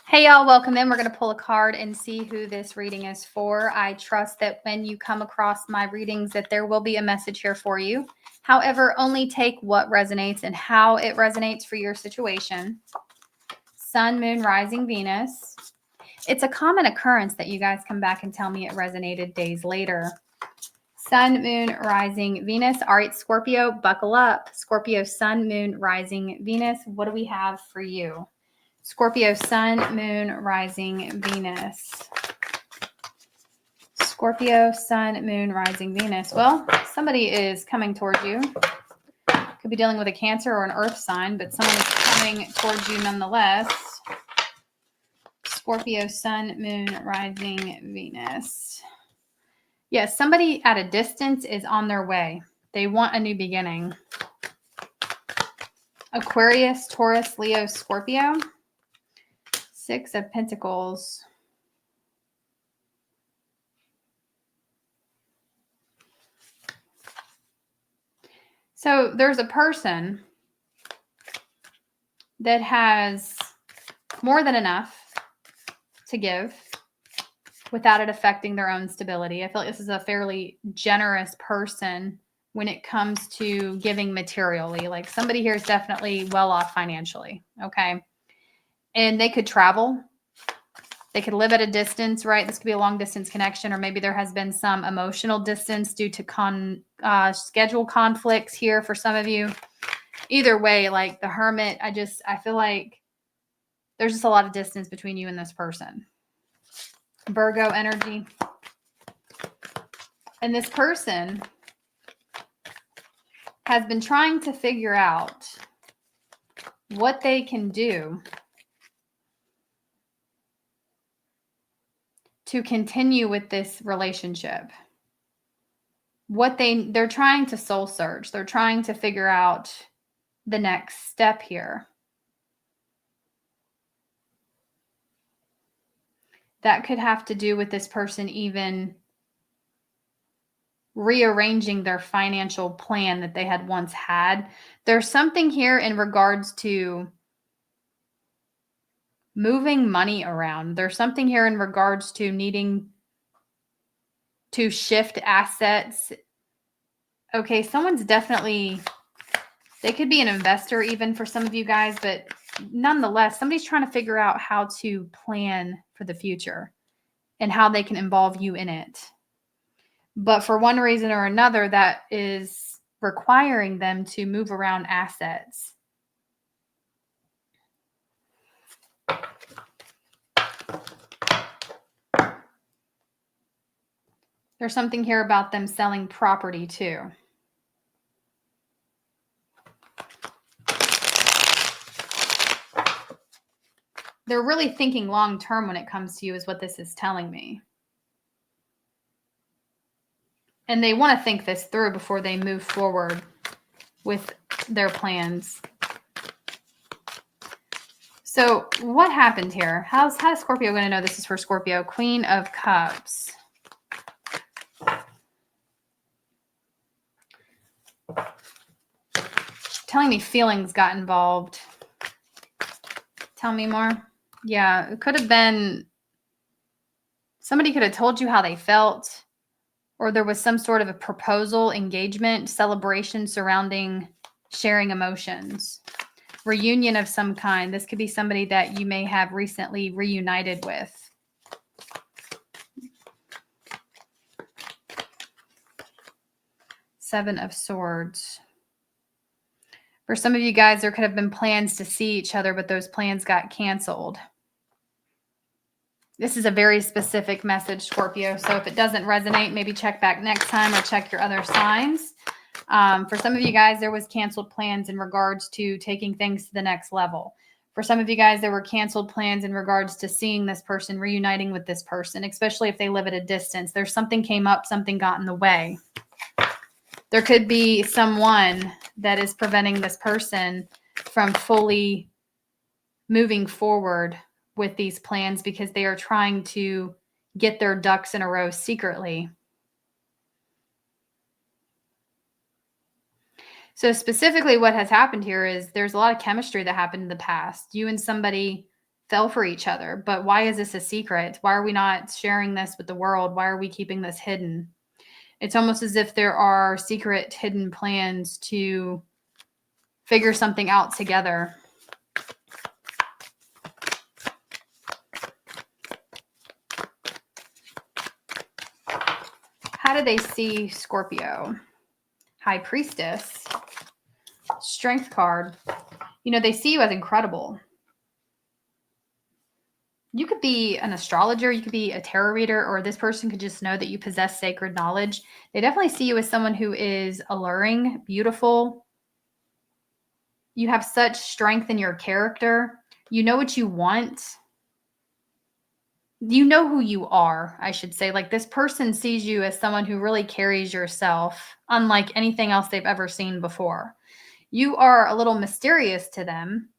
Hey y'all, welcome in. We're going to pull a card and see who this reading is for. I trust that when you come across my readings that there will be a message here for you. However, only take what resonates and how it resonates for your situation. Sun, Moon, Rising, Venus. It's a common occurrence that you guys come back and tell me it resonated days later. Sun, Moon, Rising, Venus. All right, Scorpio, buckle up. Scorpio, Sun, Moon, Rising, Venus. What do we have for you? Scorpio, Sun, Moon, Rising, Venus. Scorpio, Sun, Moon, Rising, Venus. Well, somebody is coming towards you. Could be dealing with a Cancer or an Earth sign, but someone is coming towards you nonetheless. Scorpio, Sun, Moon, Rising, Venus. Yes, somebody at a distance is on their way. They want a new beginning. Aquarius, Taurus, Leo, Scorpio. Six of Pentacles. So there's a person that has more than enough to give without it affecting their own stability. I feel like this is a fairly generous person when it comes to giving materially. Like somebody here is definitely well off financially, okay? And they could travel. They could live at a distance, right? This could be a long distance connection, or maybe there has been some emotional distance due to schedule conflicts here for some of you. Either way, like the Hermit, I feel like there's just a lot of distance between you and this person. Virgo energy. And this person has been trying to figure out what they can do to continue with this relationship. They're trying to soul search. They're trying to figure out the next step here. That could have to do with this person even rearranging their financial plan that they had once had. There's something here in regards to moving money around. There's something here in regards to needing to shift assets. Okay, someone's definitely, they could be an investor even for some of you guys, but nonetheless, somebody's trying to figure out how to plan for the future and how they can involve you in it. But for one reason or another, that is requiring them to move around assets. There's something here about them selling property too. They're really thinking long term when it comes to you is what this is telling me. And they want to think this through before they move forward with their plans. So what happened here? How's Scorpio going to know this is for Scorpio? Queen of Cups. Telling me feelings got involved. Tell me more. Yeah, it could have been somebody could have told you how they felt, or there was some sort of a proposal, engagement, celebration surrounding sharing emotions. Reunion of some kind. This could be somebody that you may have recently reunited with. Seven of Swords. For some of you guys, there could have been plans to see each other, but those plans got canceled. This is a very specific message, Scorpio. So if it doesn't resonate, maybe check back next time or check your other signs. For some of you guys, there was canceled plans in regards to taking things to the next level. For some of you guys, there were canceled plans in regards to seeing this person, reuniting with this person, especially if they live at a distance. There's something came up, something got in the way. There could be someone that is preventing this person from fully moving forward with these plans because they are trying to get their ducks in a row secretly. So specifically what has happened here is there's a lot of chemistry that happened in the past. You and somebody fell for each other. But why is this a secret? Why are we not sharing this with the world? Why are we keeping this hidden? It's almost as if there are secret hidden plans to figure something out together. How do they see Scorpio? High Priestess. Strength card. You know, they see you as incredible. You could be an astrologer, you could be a tarot reader, or this person could just know that you possess sacred knowledge. They definitely see you as someone who is alluring, beautiful. You have such strength in your character. You know what you want. You know who you are, I should say. Like, this person sees you as someone who really carries yourself, unlike anything else they've ever seen before. You are a little mysterious to them,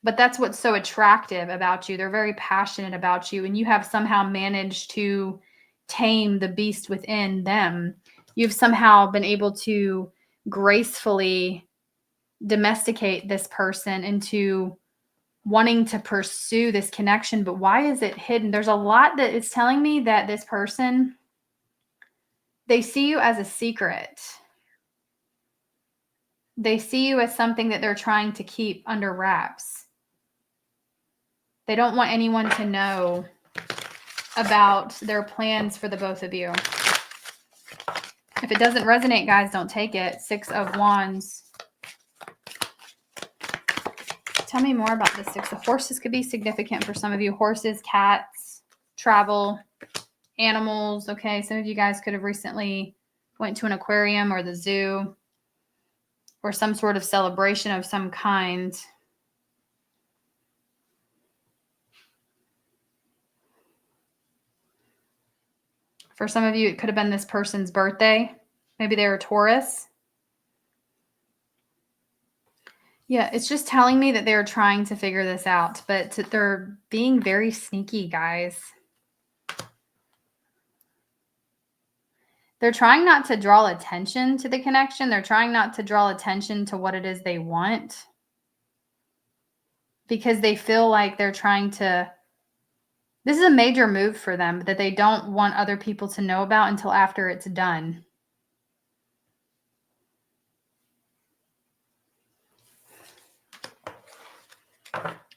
but that's what's so attractive about you. They're very passionate about you, and you have somehow managed to tame the beast within them. You've somehow been able to gracefully domesticate this person into wanting to pursue this connection. But why is it hidden? There's a lot that is telling me that this person, they see you as a secret. They see you as something that they're trying to keep under wraps. They don't want anyone to know about their plans for the both of you. If it doesn't resonate, guys, don't take it. 6 of Wands. Tell me more about the 6 of horses. Could be significant for some of you. Horses, cats, travel, animals. Okay, some of you guys could have recently went to an aquarium or the zoo or some sort of celebration of some kind. For some of you, it could have been this person's birthday. Maybe they were Taurus. Yeah, it's just telling me that they're trying to figure this out, but they're being very sneaky, guys. They're trying not to draw attention to the connection. They're trying not to draw attention to what it is they want, because they feel like they're trying to, this is a major move for them that they don't want other people to know about until after it's done.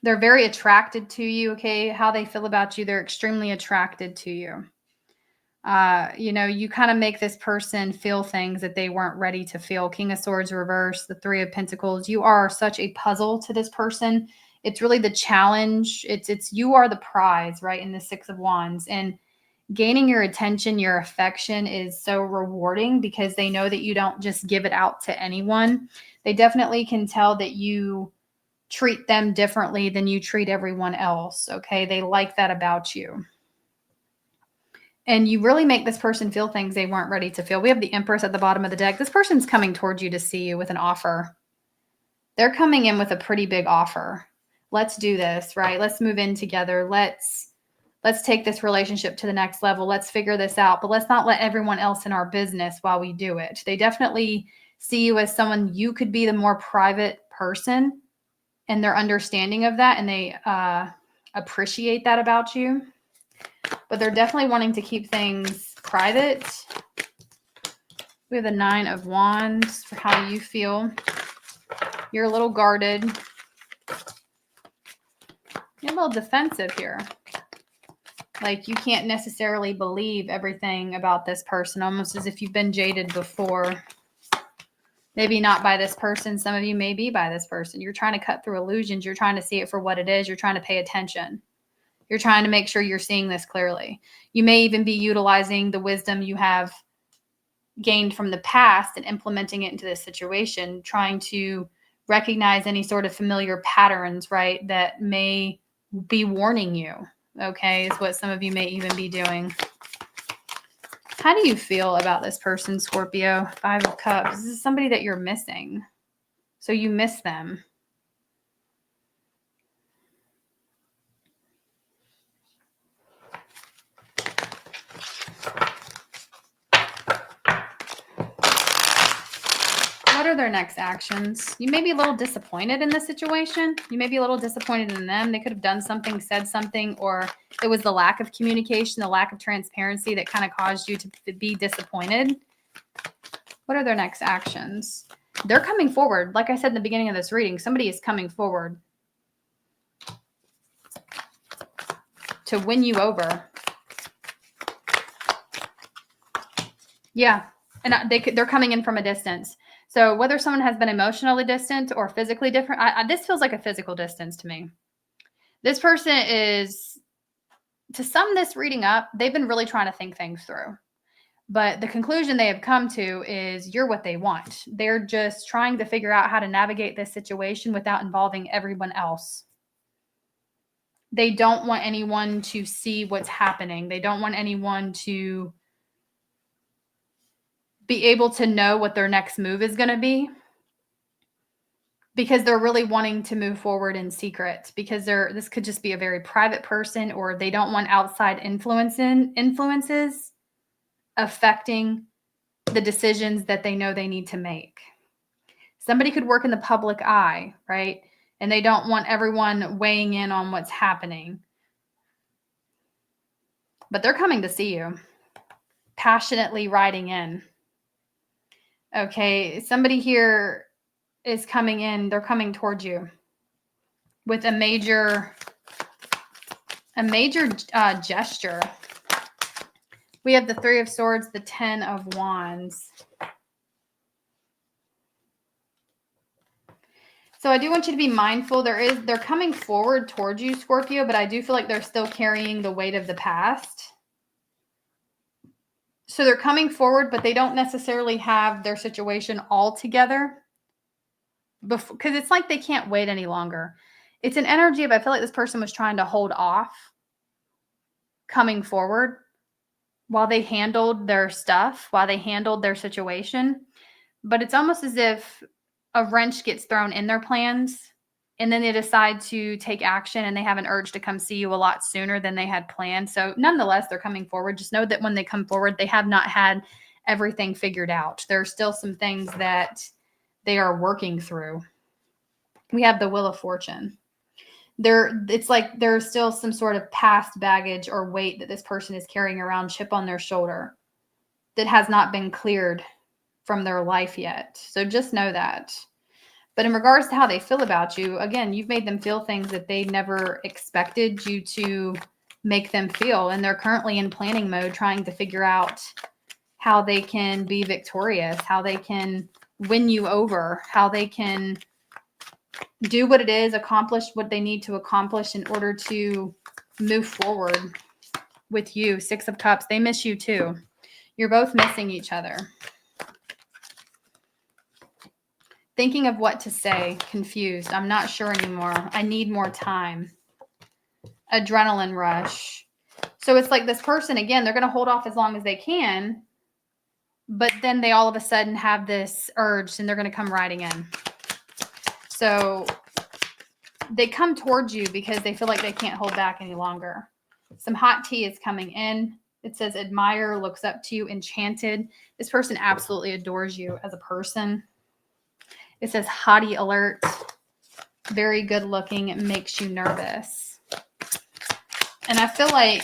They're very attracted to you, okay? How they feel about you, they're extremely attracted to you. You know, you kind of make this person feel things that they weren't ready to feel. King of Swords reverse, the 3 of Pentacles. You are such a puzzle to this person. It's really the challenge. It's you are the prize, right? In the 6 of Wands. And gaining your attention, your affection is so rewarding because they know that you don't just give it out to anyone. They definitely can tell that you treat them differently than you treat everyone else, okay? They like that about you. And you really make this person feel things they weren't ready to feel. We have the Empress at the bottom of the deck. This person's coming towards you to see you with an offer. They're coming in with a pretty big offer. Let's do this, right? Let's move in together. Let's take this relationship to the next level. Let's figure this out, but let's not let everyone else in our business while we do it. They definitely see you as someone, you could be the more private person, and they're understanding of that, and they appreciate that about you. But they're definitely wanting to keep things private. We have the 9 of Wands for how you feel. You're a little guarded. You're a little defensive here. Like, you can't necessarily believe everything about this person, almost as if you've been jaded before. Maybe not by this person. Some of you may be by this person. You're trying to cut through illusions. You're trying to see it for what it is. You're trying to pay attention. You're trying to make sure you're seeing this clearly. You may even be utilizing the wisdom you have gained from the past and implementing it into this situation, trying to recognize any sort of familiar patterns, right, that may be warning you, okay, is what some of you may even be doing. How do you feel about this person, Scorpio? 5 of Cups. This is somebody that you're missing. So you miss them. What are their next actions? You may be a little disappointed in this situation. You may be a little disappointed in them. They could have done something, said something, or it was the lack of communication, the lack of transparency that kind of caused you to be disappointed. What are their next actions? They're coming forward. Like I said in the beginning of this reading, somebody is coming forward to win you over. Yeah. And they're coming in from a distance. So whether someone has been emotionally distant or physically different, this feels like a physical distance to me. This person is, to sum this reading up, they've been really trying to think things through. But the conclusion they have come to is you're what they want. They're just trying to figure out how to navigate this situation without involving everyone else. They don't want anyone to see what's happening. They don't want anyone to be able to know what their next move is going to be, because they're really wanting to move forward in secret, because this could just be a very private person, or they don't want outside influences affecting the decisions that they know they need to make. Somebody could work in the public eye, right? And they don't want everyone weighing in on what's happening. But they're coming to see you, passionately writing in. Okay, somebody here is coming in. They're coming towards you with a major gesture. We have the Three of Swords, the Ten of Wands. So I do want you to be mindful. They're coming forward towards you, Scorpio, but I do feel like they're still carrying the weight of the past. So they're coming forward, but they don't necessarily have their situation all together, because it's like they can't wait any longer. It's an energy of, I feel like this person was trying to hold off coming forward while they handled their stuff, while they handled their situation. But it's almost as if a wrench gets thrown in their plans, and then they decide to take action, and they have an urge to come see you a lot sooner than they had planned. So nonetheless, they're coming forward. Just know that when they come forward, they have not had everything figured out. There are still some things that they are working through. We have the Wheel of Fortune. It's like there's still some sort of past baggage or weight that this person is carrying around, chip on their shoulder, that has not been cleared from their life yet. So just know that. But in regards to how they feel about you, again, you've made them feel things that they never expected you to make them feel. And they're currently in planning mode, trying to figure out how they can be victorious, how they can win you over, how they can do what it is, accomplish what they need to accomplish in order to move forward with you. Six of Cups. They miss you too. You're both missing each other. Thinking of what to say, confused. I'm not sure anymore. I need more time. Adrenaline rush. So it's like this person, again, they're going to hold off as long as they can, but then they all of a sudden have this urge and they're going to come riding in. So they come towards you because they feel like they can't hold back any longer. Some hot tea is coming in. It says admire, looks up to you, enchanted. This person absolutely adores you as a person. It says hottie alert, very good looking. It makes you nervous. And I feel like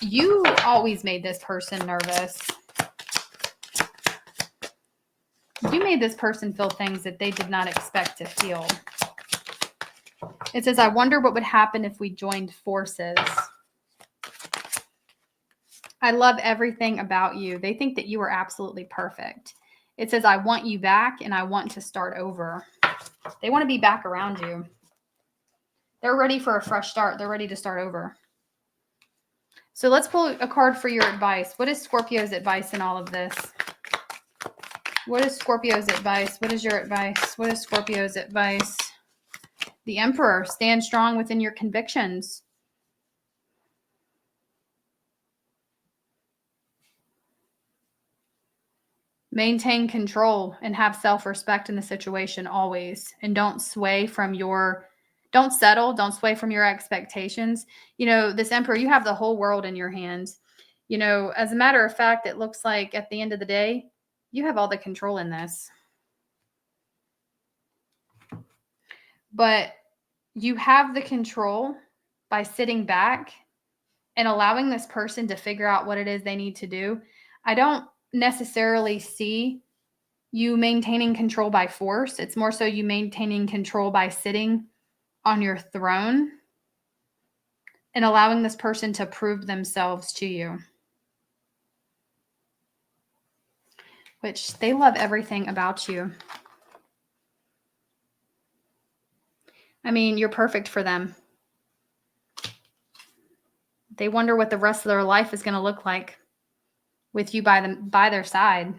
you always made this person nervous. You made this person feel things that they did not expect to feel. It says, I wonder what would happen if we joined forces. I love everything about you. They think that you are absolutely perfect. It says, I want you back and I want to start over. They want to be back around you. They're ready for a fresh start. They're ready to start over. So let's pull a card for your advice. What is Scorpio's advice in all of this? What is Scorpio's advice? What is your advice? What is Scorpio's advice? The Emperor. Stand strong within your convictions. Maintain control and have self-respect in the situation always. And don't sway from don't settle, don't sway from your expectations. You know, this Emperor, you have the whole world in your hands. You know, as a matter of fact, it looks like at the end of the day, you have all the control in this. But you have the control by sitting back and allowing this person to figure out what it is they need to do. I don't necessarily see you maintaining control by force. It's more so you maintaining control by sitting on your throne and allowing this person to prove themselves to you, which they love everything about you. I mean, you're perfect for them. They wonder what the rest of their life is going to look like with you by their side.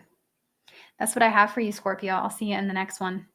That's what I have for you, Scorpio. I'll see you in the next one.